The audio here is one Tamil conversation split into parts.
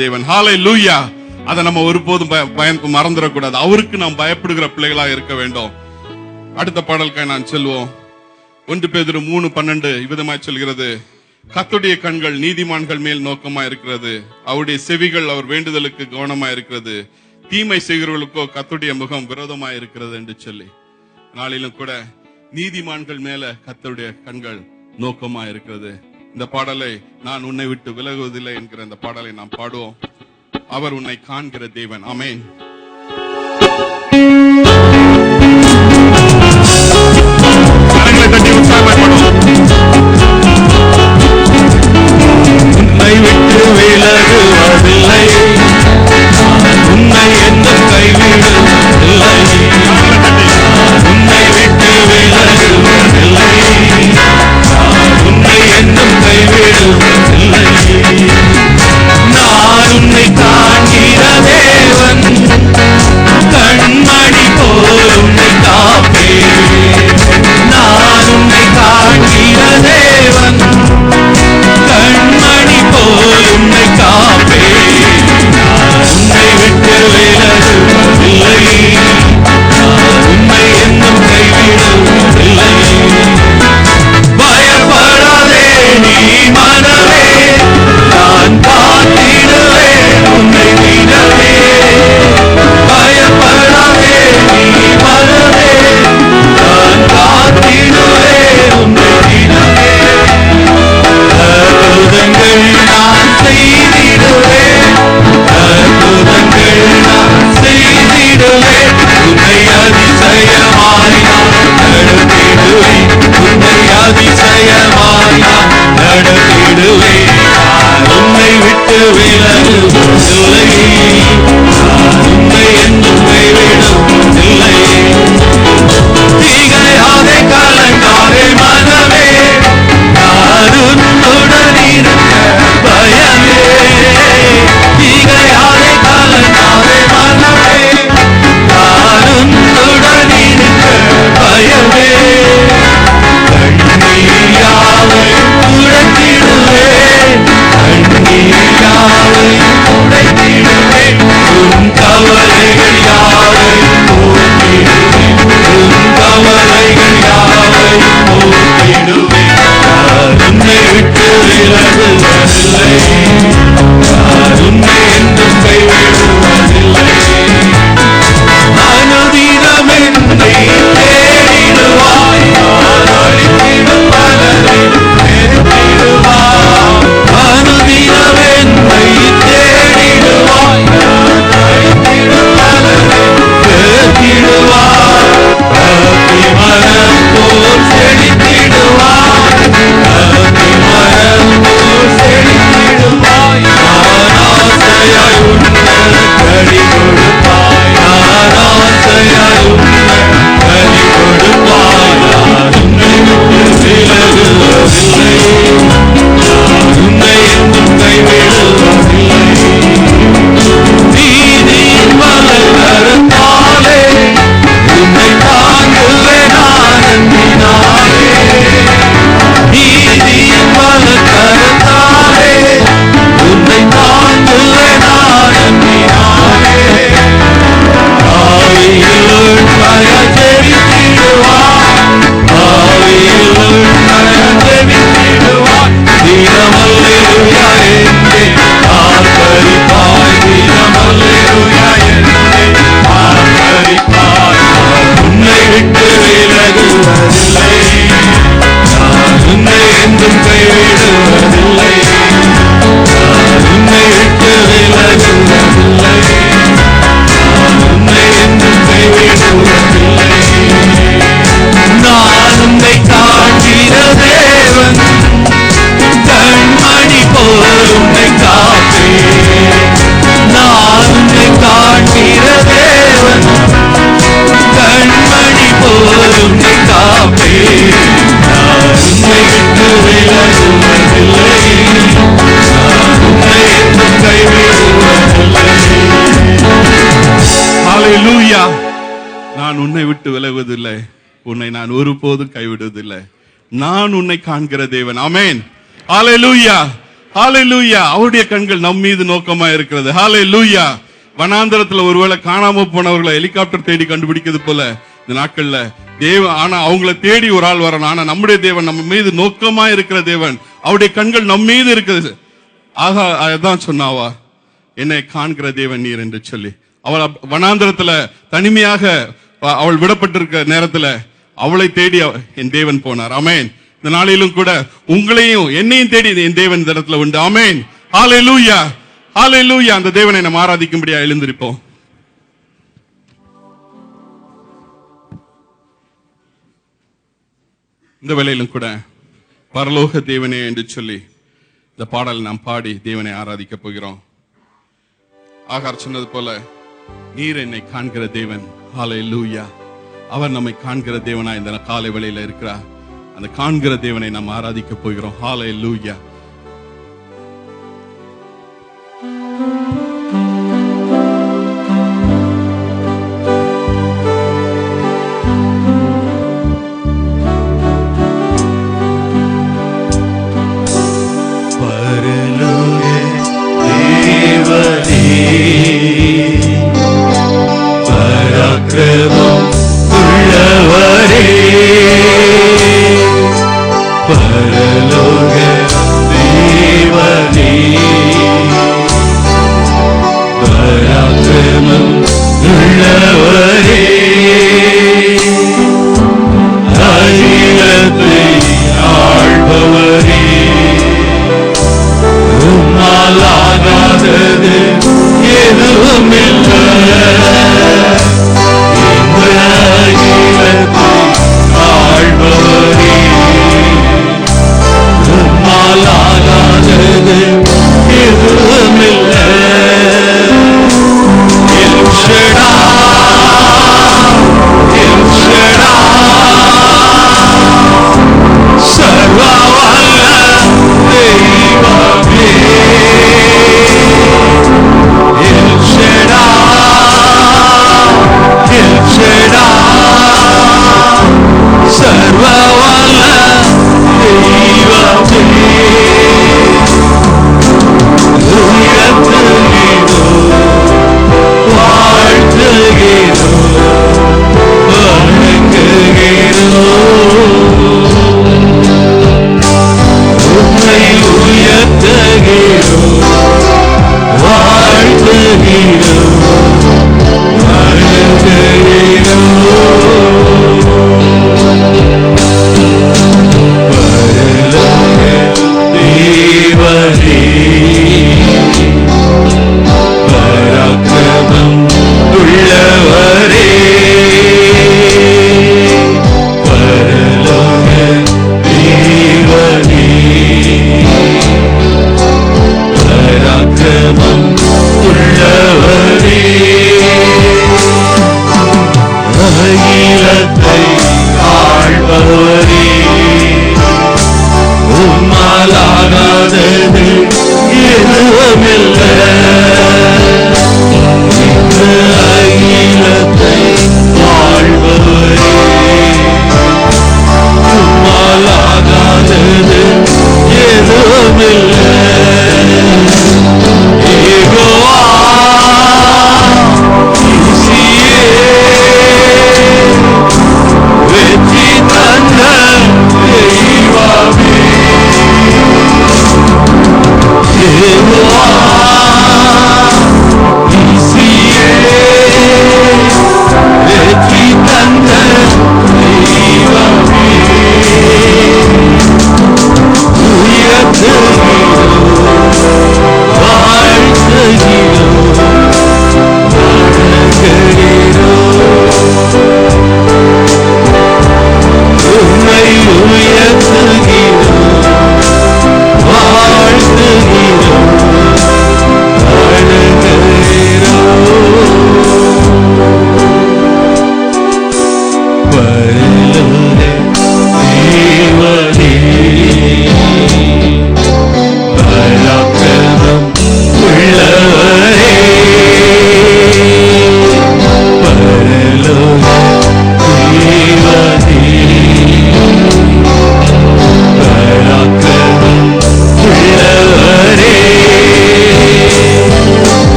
தேவன். ஹல்லேலூயா. அதை நம்ம ஒருபோதும் மறந்துடக்கூடாது. அவருக்கு நாம் பயப்படுகிற பிள்ளைகளா இருக்க வேண்டும். அடுத்த பாடலுக்காக நான் செல்வோம். 1 பேதுரு 3:12 இவ்விதமாய் சொல்கிறது, கர்த்தருடைய கண்கள் நீதிமான்கள் மேல் நோக்கமா இருக்கிறது, அவருடைய செவிகள் அவர் வேண்டுதலுக்கு கவனமா இருக்கிறது, தீமை செய்கிறவர்களுக்கோ கர்த்தருடைய முகம் விரோதமா இருக்கிறது என்று சொல்லி, நாளிலும் கூட நீதிமான்கள் மேல கர்த்தருடைய கண்கள் நோக்கமா இருக்கிறது. இந்த பாடலை நான் உன்னை விட்டு விலகுவதில்லை என்கிற இந்த பாடலை நாம் பாடுவோம். அவர் உன்னை காண்கிற தேவன். ஆமென். கரங்களை தட்டி உற்சாகமாய் பாடுவோம். உன்னை விட்டு விலகுவதில்லை, உன்னை என்றும் கைவிடுவதில்லை, உன்னை விட்டு விலகுவதில்லை, உன்னை என்றும் கைவிடுவதில்லை. நான் உன்னை காண்கிற தேவன், கண்மணி போல் உன்னை காப்பேன். நான் உன்னை காண்கிற தேவன், கண்மணி போல் உன்னை காப்பேன். நான் உன்னை விட்டு விலகுவதில்லை, உன்னை என்றும் கைவிடுவதில்லை. பயப்படாதே நீ மனமே, நான் காத்திடுவேன் உன்னை தினமே. பயப்படாதே நீ மனமே, நான் காத்திடுவேன் உன்னை தினமே. அற்புதங்கள் நான் செய்திடுவேன், அற்புதங்கள் நான் செய்திடுவேன். உன்னை அதிசயமாய் நான் நடத்திடுவேன், உன்னை அதிசயமாய் நான் நடத்திடுவேன். நான் உன்னை விட்டு விலகுவதில்லை, நான் உன்னை என்றும் கைவிடுவதில்லை. திகையாதே கலங்காதே மனமே, நான் உன்னுடன் இருக்க பயமே. திகையாதே கலங்காதே மனமே, நான் உன்னுடன் இருக்க பயமே. கண்ணீர் யாவையும் துடைத்திடுவேன், கண்ணீர் யாவையும் துடைத்திடுவேன். உன் கவலைகள் யாவையும் போக்கிடுவேன், உன் கவலைகள் யாவையும் போக்கிடுவேன். நான் உன்னை விட்டு விலகுவதில்லை, நான் உன்னை என்றும் கைவிடுவதில்லை. அனுதினம் என்னை தேடிடுவாய், நான் அழித்திடும் பலனை நிறுத்திடுவாய். அனுதினம் என்னை தேடிடுவாய், நான் அழித்திடும் பலனை நிறுத்திடுவாய். அத்தி மரம் போல் செழித்திடுவாய், அத்தி மரம் போல் செழித்திடுவாய். நான் ஆசையாய் உன்னை கடி கொடுப்பாய், நான் ஆசையாய் உன்னை கடி கொடுப்பாய். நான் உன்னை விட்டு விலகுவதில்லை, நான் உன்னை என்றும் கைவிடுவதில்லை. நீதியின் வலக்கரத்தாலே உன்னை தாங்குவேன் நான் அன்பினாலே. நீதியின் வலக்கரத்தாலே உன்னை தாங்குவேன் நான் அன்பினாலே. ஆவியில் உண்மையாய் ஜெபித்திடுவாய், ஆவியில் உண்மையாய் ஜெபித்திடுவாய். தினம் அல்லேலூயா என்றே ஆர்ப்பரிப்பாய், தினம் அல்லேலூயா என்றே ஆர்ப்பரிப்பாய். நான் உன்னை விட்டு விலகுவதில்லை, நான் உன்னை என்றும் கைவிடுவதில்லை, நான் உன்னை விட்டு விலகுவதில்லை, நான் உன்னை என்றும் கைவிடுவதில்லை. நான் உன்னை காண்கிற தேவன், கண்மணி போல் உன்னை காப்பேன். நான் உன்னை காண்கிற தேவன், கண்மணி போல் உன்னை காப்பேன். நான் உன்னை விட்டு விலகுவதில்லை, நான் உன்னை என்றும் கைவிடுவதில்லை. ஹல்லேலூயா. நான் உன்னை விட்டு விலகுவதில்லை, உன்னை நான் ஒருபோதும் கைவிடுவதில்லை. நான் உன்னை காண்கிற தேவன். ஆமென். ஹல்லேலூயா. ஹalleluya. அவருடைய கண்கள் நம் மீது நோக்கமா இருக்கிறது. ஹalleluya. வனாந்தரத்துல ஒருவேளை காணாம போனவர்களை ஹெலிகாப்டர் தேடி கண்டுபிடிக்கிறது போல இந்த நாட்கள்ல ஆனா அவங்கள தேடி ஒரு ஆள் வரணும். ஆனா நம்முடைய தேவன் நம்ம மீது நோக்கமா இருக்கிற தேவன். அவருடைய கண்கள் நம் மீது இருக்கிறது. ஆக அதான் சொன்னாவா, என்னை காண்கிற தேவன் நீர் என்று சொல்லி அவள் வனாந்தரத்துல தனிமையாக அவள் விடப்பட்டிருக்க நேரத்துல அவளை தேடி என் தேவன் போனார். ஆமென். இந்த நாளிலும் கூட உங்களையும் என்னையும் தேடி என் தேவன் இந்த இடத்துல உண்டு. ஆமென். ஹalleluya. ஹalleluya. அந்த தேவனை நாம் ஆராதிக்கும்படியா எழுந்திருப்போம். இந்த வேளையிலும் கூட பரலோக தேவனே என்று சொல்லி இந்த பாடல் நாம் பாடி தேவனை ஆராதிக்க போகிறோம். ஆகார் சொன்னது போல நீர் என்னை காண்கிற தேவன். ஹalleluya. அவர் நம்மை காண்கிற தேவனா இந்த காலை வேளையில இருக்கிறார். அந்த காண்கிற தேவனை நாம் ஆராதிக்க போகிறோம். ஹalleluya. பராக்கிரமம் உள்ளவரே, பரலோக தேவனே, பராக்கிரமம் உள்ளவரே, அகிலத்தை ஆள்பவரே, உம்மால் ஆகாதது எதுவும் இல்லை. ஆழ்பவரே, உம்மால் ஆகாதது எதுவும் இல்லை. எல் ஷடாய், எல் ஷடாய், சர்வ வல்ல தெய்வமே. எல் ஷடாய்,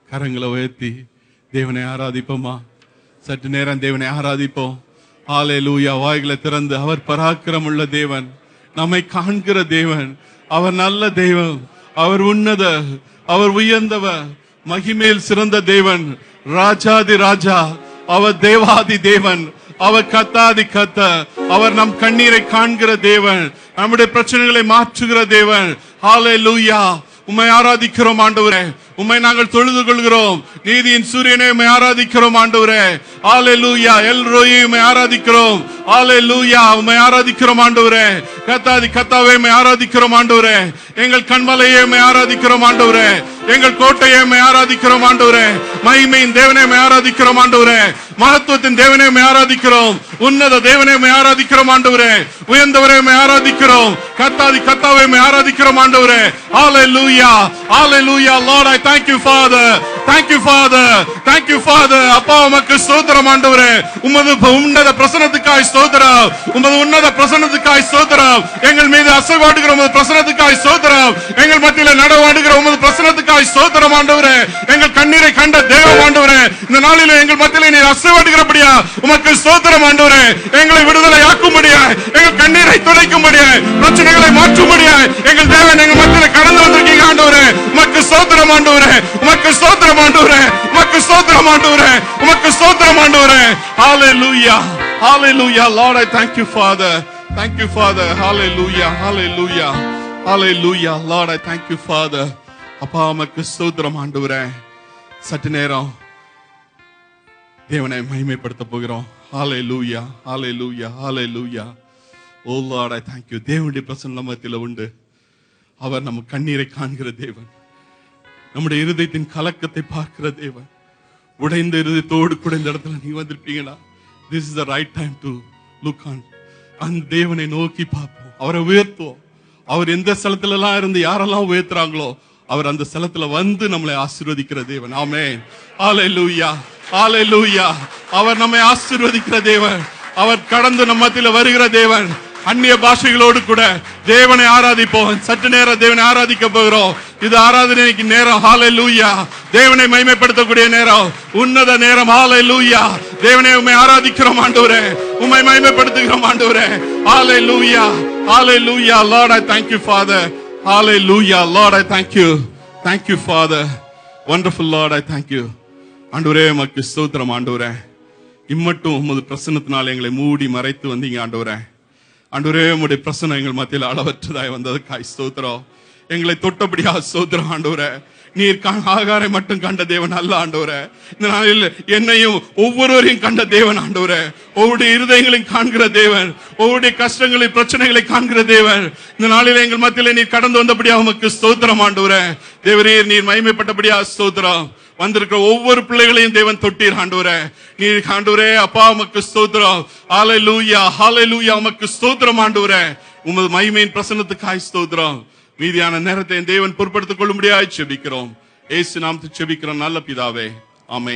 கரங்களை உயர்த்தி தேவனை ஆராதிப்போமா? சற்று நேரம் தேவனை ஆராதிப்போம். ஹல்லேலூயா. வாய்களை திறந்து, அவர் பராக்கிரமுள்ள உள்ள தேவன், நம்மை காண்கிற தேவன், அவர் நல்ல தெய்வம், அவர் உன்னத, அவர் உயர்ந்தவர், மகிமேல் சிறந்த தேவன், ராஜாதி ராஜா, அவர் தேவாதி தேவன், அவர் கத்தாதி கத்த, அவர் நம் கண்ணீரை காண்கிற தேவன், நம்முடைய பிரச்சனைகளை மாற்றுகிற தேவன். ஹல்லேலூயா. உம்மை ஆராதிக்கிறோம் ஆண்டவரே, உம்மை நாங்கள் தொழுது கொள்கிறோம். நீதியின் சூரியனை உம்மை ஆராதிக்கிறோம் ஆண்டவரே. ஹல்லேலூயா. எல் ரோயி உம்மை ஆராதிக்கிறோம். ஹல்லேலூயா. உம்மை ஆராதிக்கிறோம் ஆண்டவரே. கத்தாதி கத்தாவே உம்மை ஆராதிக்கிறோம் ஆண்டவரே. எங்கள் கண்மலையே உம்மை ஆராதிக்கிறோம் ஆண்டவரே. எங்கள் கோட்டையை உம்மை ஆராதிக்கிறோம் ஆண்டவரே. மகிமையின் தேவனை உம்மை ஆராதிக்கிறோம் ஆண்டவரே. மகத்துவத்தின் தேவனை உம்மை ஆராதிக்கிறோம். உன்னத தேவனை உம்மை ஆராதிக்கிறோம் ஆண்டவரே. உயர்ந்தவரை உம்மை ஆராதிக்கிறோம். கத்தாதி கத்தாவை உம்மை ஆராதிக்கிறோம் ஆண்டவரே. ஹல்லேலூயா. ஹல்லேலூயா. Lord, I thank you Father. Thank you Father. Thank you Father. அப்பா உமக்கு ஸ்தோத்திரம் ஆண்டவரே. உமது உன்னத பிரசன்னத்துக்காய் ஸ்தோத்திரம். உமது உன்னத பிரசன்னத்துக்காய் ஸ்தோத்திரம். எங்கள் மீது அசைவாடுகிற உமது பிரசன்னத்துக்காய் ஸ்தோத்திரம். எங்கள் மத்தியில நடவாடுகிற உமது பிரசன்னத்துக்காய் ஸ்தோத்திரம் ஆண்டவரே. எங்கள் கண்ணீரை கண்ட தேவன் ஆண்டவரே, இந்த நாளிலே எங்கள் மத்தியிலே நீர் அசைவாடுகிறபடியா உமக்கு ஸ்தோத்திரம் ஆண்டவரே. எங்களை விடுதலை ஆக்கும்படியா, எங்கள் கண்ணீரை துடைக்கும்படியா, பிரச்சனைகளை மாற்றும்படியா எங்கள் தேவன் எங்கள் மத்தியில கடந்து வந்திருக்கீங்க ஆண்டவரே. உமக்கு ஸ்தோத்திரம் ஆண்டவரே. உமக்கு ஸ்தோத்திரம் ஆண்டவரே. உமக்கு ஸ்தோத்திரம் ஆண்டவரே. உமக்கு ஸ்தோத்திரம் ஆண்டவரே. ஹல்லேலூயா. ஹல்லேலூயா. Lord, I thank you Father. Thank you Father. Hallelujah. Hallelujah. Hallelujah. Lord, I thank you Father. அப்பா உமக்கு ஸ்தோத்திரம் ஆண்டவரே. சற்று நேரம் தேவனை மகிமைப்படுத்த போகிறோம். Hallelujah. Hallelujah. Hallelujah. Oh Lord, I thank you. தேவனுடைய பிரசன்னம் மத்தியில உண்டு. அவர் நம்ம கண்ணீரை காண்கிற தேவன், நம்முடைய இருதயத்தின் கலக்கத்தை பார்க்கிற தேவன். உடைந்த இருதயத்தோடு கூட இந்த இடத்துல நீ வந்திருப்பீங்களா? This is the right time to look on. அந்த தேவனை நோக்கி பார்ப்போம், அவரை உயர்த்துவோம். அவர் எந்த ஸ்தலத்துல எல்லாம் இருந்து யாரெல்லாம் உயர்த்துறாங்களோ அவர் அந்த ஸ்தலத்துல வந்து நம்மளை ஆசீர்வதிக்கிற தேவன். ஆமென். ஹல்லேலூயா. ஹல்லேலூயா. அவர் நம்மை ஆசீர்வதிக்கிற தேவன். அவர் கடந்து நம்ம மத்தியில வருகிற தேவன். அந்நிய பாஷைகளோடு கூட தேவனை ஆராதிப்போம். சற்று நேரம் தேவனை ஆராதிக்க போகிறோம். இது ஆராதனைக்கு நேரம். ஹல்லேலூயா. தேவனை மகிமைப்படுத்தக்கூடிய நேரம், உன்னத நேரம். ஹல்லேலூயா. தேவனை உம்மை ஆராதிக்கிறோம் ஆண்டவரே. உம்மை மகிமைப்படுத்துகிறோம் ஆண்டவரே. ஹல்லேலூயா. ஹல்லேலூயா. Lord, I thank you Father. Hallelujah. Lord, I thank you. Thank you Father. Wonderful Lord, I thank you. ஆண்டவரே உமக்கு ஸ்தோத்திரம் ஆண்டவரே. இம்மட்டும் உமது பிரசன்னத்தினால் எங்களை மூடி மறைத்து வந்தீங்க ஆண்டவரே. ஆண்டவரே உம்முடைய பிரசன்னம் எங்கள் மத்தியில் அளவற்றதாய் வந்ததுக்காய் ஸ்தோத்திரம். எங்களை தொட்டபடியா ஸ்தோத்திரம் ஆண்டவரே. நீர் ஆகாரை மட்டும் கண்ட தேவன் அல்ல ஆண்டவரே. இந்த நாளில் என்னையும் ஒவ்வொருவரையும் கண்ட தேவன் ஆண்டவரே. ஒவ்வொரு இருதயங்களையும் காண்கிற தேவன், ஒவ்வொரு கஷ்டங்களை பிரச்சனைகளை காண்கிற தேவன். இந்த நாளில் எங்கள் மத்தியிலே நீர் கடந்து வந்தபடியா உமக்கு ஸ்தோத்திரம் ஆண்டவரே. தேவரே நீர் மகிமைப்பட்டபடியா ஸ்தோத்திரம். வந்திருக்கிற ஒவ்வொரு பிள்ளைகளையும் தேவன் தொட்டீர் ஆண்டவரே. நீர் ஆண்டவரே அப்பா உமக்கு ஸ்தோத்திரம். ஹல்லேலூயா. ஹல்லேலூயா. உமக்கு ஸ்தோத்திரம் ஆண்டவரே. உமது மகிமையின் பிரசன்னத்துக்காய் ஸ்தோத்திரம். மீதியான நேரத்தை தேவன் பொறுப்படுத்திக் கொள்ளும்படியாய் ஜெபிக்கிறோம். இயேசு நாமத்தில் ஜெபிக்கிறோம் நல்ல பிதாவே. ஆமென்.